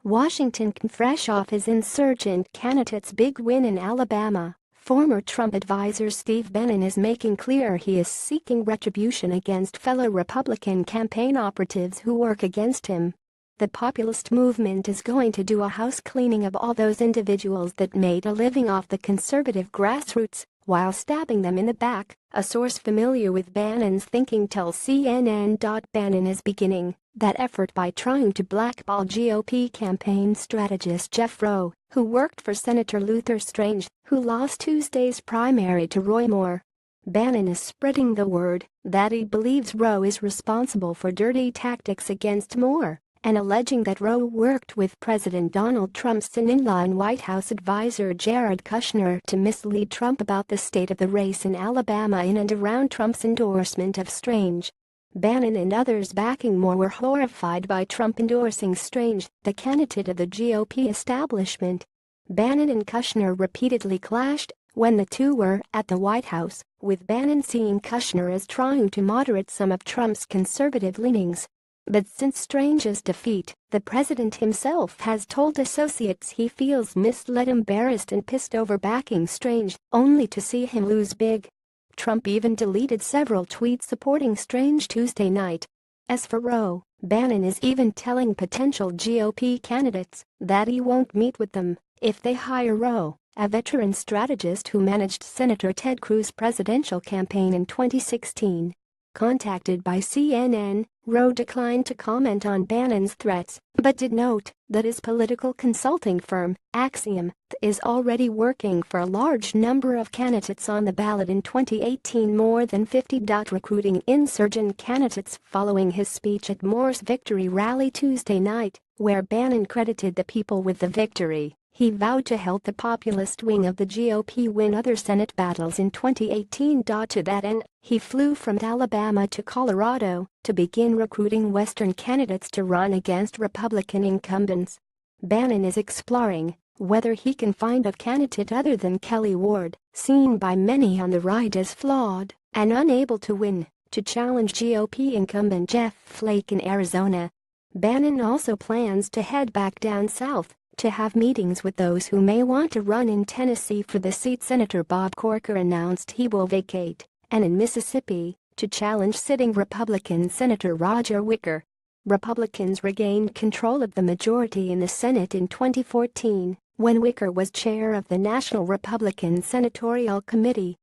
Washington. Fresh off his insurgent candidate's big win in Alabama, former Trump advisor Steve Bannon is making clear he is seeking retribution against fellow Republican campaign operatives who work against him. The populist movement is going to do a house cleaning of all those individuals that made a living off the conservative grassroots while stabbing them in the back, a source familiar with Bannon's thinking tells CNN. Bannon is beginning that effort by trying to blackball GOP campaign strategist Jeff Roe, who worked for Senator Luther Strange, who lost Tuesday's primary to Roy Moore. Bannon is spreading the word that he believes Roe is responsible for dirty tactics against Moore, and alleging that Roe worked with President Donald Trump's son-in-law and White House advisor Jared Kushner to mislead Trump about the state of the race in Alabama in and around Trump's endorsement of Strange. Bannon and others backing Moore were horrified by Trump endorsing Strange, the candidate of the GOP establishment. Bannon and Kushner repeatedly clashed when the two were at the White House, with Bannon seeing Kushner as trying to moderate some of Trump's conservative leanings. But since Strange's defeat, the president himself has told associates he feels misled, embarrassed and pissed over backing Strange, only to see him lose big. Trump even deleted several tweets supporting Strange Tuesday night. As for Roe, Bannon is even telling potential GOP candidates that he won't meet with them if they hire Roe, a veteran strategist who managed Senator Ted Cruz's presidential campaign in 2016. Contacted by CNN, Roe declined to comment on Bannon's threats, but did note that his political consulting firm, Axiom, is already working for a large number of candidates on the ballot in 2018, more than 50. Recruiting insurgent candidates following his speech at Moore's victory rally Tuesday night, where Bannon credited the people with the victory. He vowed to help the populist wing of the GOP win other Senate battles in 2018. To that end, he flew from Alabama to Colorado to begin recruiting Western candidates to run against Republican incumbents. Bannon is exploring whether he can find a candidate other than Kelly Ward, seen by many on the right as flawed and unable to win, to challenge GOP incumbent Jeff Flake in Arizona. Bannon also plans to head back down south to have meetings with those who may want to run in Tennessee for the seat Senator Bob Corker announced he will vacate, and in Mississippi to challenge sitting Republican Senator Roger Wicker. Republicans regained control of the majority in the Senate in 2014 when Wicker was chair of the National Republican Senatorial Committee.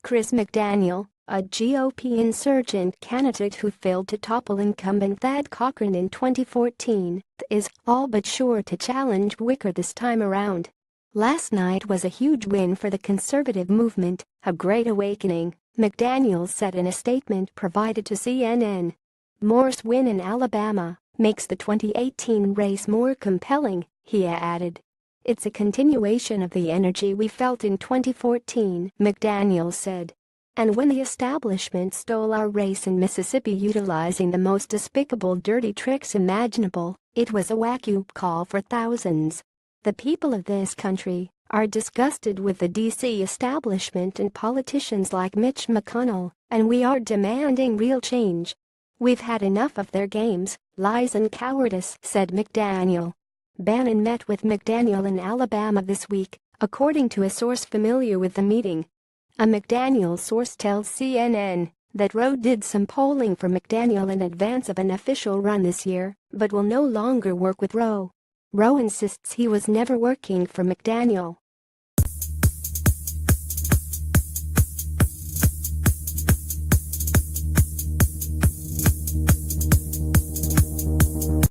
Chris McDaniel, a GOP insurgent candidate who failed to topple incumbent Thad Cochran in 2014, is all but sure to challenge Wicker this time around. Last night was a huge win for the conservative movement, a great awakening, McDaniel said in a statement provided to CNN. Moore's win in Alabama makes the 2018 race more compelling, he added. It's a continuation of the energy we felt in 2014, McDaniel said. And when the establishment stole our race in Mississippi utilizing the most despicable dirty tricks imaginable, it was a wake-up call for thousands. The people of this country are disgusted with the D.C. establishment and politicians like Mitch McConnell, and we are demanding real change. We've had enough of their games, lies and cowardice, said McDaniel. Bannon met with McDaniel in Alabama this week, according to a source familiar with the meeting. A McDaniel source tells CNN that Roe did some polling for McDaniel in advance of an official run this year, but will no longer work with Roe. Roe insists he was never working for McDaniel.